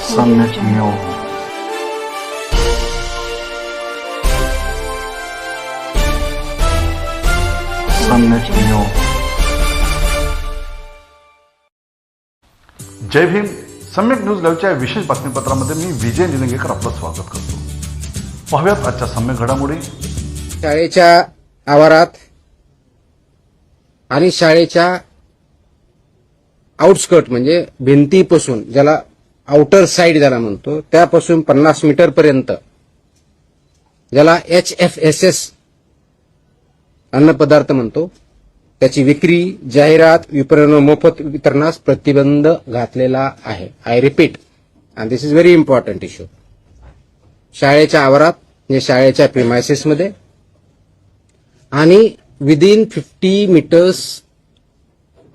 सम्यक न्यूज सम्यक न्यूज। जय भीम। सम्यक न्यूज लाईव्हच्या विशेष बातमीपत्रामध्ये मी विजय निलंगेकर आपलं स्वागत करतो। पाहूयात आजच्या सम्यक घडामोडी। शाळेच्या आवारात आणि शाळेच्या आउटस्कर्ट म्हणजे भिंतीपासून, ज्याला आउटर साइड ज्याला म्हणतो, त्यापासून 50 मीटर पर्यंत, ज्याला HFSS अन्नपदार्थ म्हणतो, त्याची विक्री, जाहिरात, विपणन, मोफत वितरणास प्रतिबंध घातलेला आहे। I repeat, and this is very important issue. शाळेच्या आवारात म्हणजे शाळेच्या प्रिमायसेसमध्ये आणि within 50 metres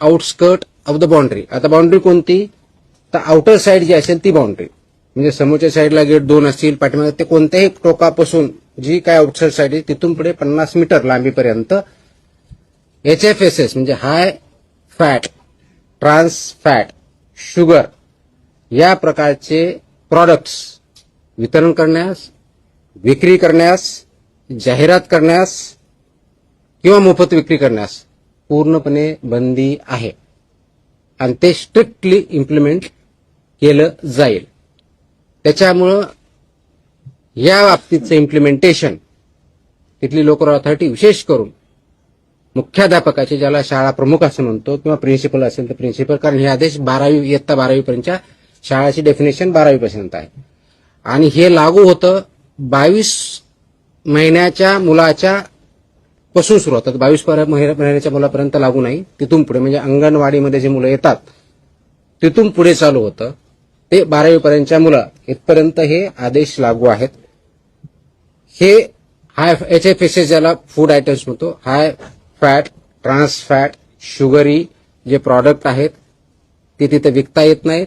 outskirt of the boundary. आता बाउंड्री कोणती? तर आउटर साइड जी असेल ती बाउंड्री, म्हणजे समोरच्या साइडला गेट 2 असतील, पाठीमागे ते कोणत्याही टोकापासून जी काय आउटसाइड साइड आहे तिथून पुढे 50 मीटर लांबीपर्यंत HFSS म्हणजे high fat, trans fat, sugar या प्रकारचे प्रॉडक्ट्स वितरण करण्यास, विक्री करण्यास, जाहिरात करण्यास किंवा मोफत विक्री करण्यास पूर्णपणे बंदी आहे आणि ते स्ट्रिक्टली इम्प्लिमेंट केलं जाईल। त्याच्यामुळं या बाबतीचं इम्प्लिमेंटेशन तिथली लोकल अथॉरिटी, विशेष करून मुख्याध्यापकाचे, ज्याला शाळा प्रमुख असं म्हणतो, किंवा प्रिन्सिपल असेल तर प्रिन्सिपल, कारण हे आदेश 12वी इयत्ता 12वी पर्यंतच्या शाळाची डेफिनेशन 12वी पर्यंत आहे आणि हे लागू होतं 22 महिन्याच्या मुलाच्या पासून सुरू होतात। 22 महिन्याच्या मुलापर्यंत लागू नाही, तिथून पुढे म्हणजे अंगणवाडीमध्ये जे मुलं येतात तिथून पुढे चालू होतं, ते 12वी पर्यंतच्या मुलं इथपर्यंत हे आदेश लागू आहेत। हे हाय HFSS ज्याला फूड आयटम्स म्हणतो, high fat, trans fat, sugary जे प्रॉडक्ट आहेत ते तिथे विकता येत नाहीत,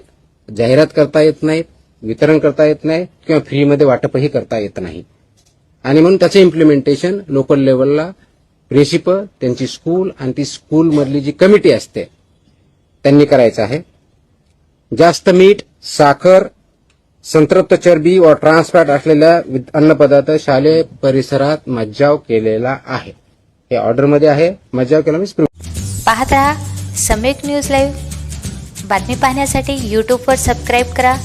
जाहिरात करता येत नाहीत, वितरण करता येत नाही किंवा फ्रीमध्ये वाटपही करता येत नाही। आणि म्हणून त्याचं इम्प्लिमेंटेशन लोकल लेवलला प्रिन्सिपल, त्यांची स्कूल आणि ती स्कूल मधली जी कमिटी असते त्यांनी करायचं आहे। जास्त मीठ, साखर, संतृप्त चरबी व ट्रान्सफॅट असलेल्या अन्नपदार्थ शालेय परिसरात मज्जाव केलेला आहे। हे ऑर्डरमध्ये आहे, मज्जाव केला म्हणजे पाहत रहा सम्यक न्यूज लाईव्ह। बातमी पाहण्यासाठी यूट्यूबवर सबस्क्राईब करा।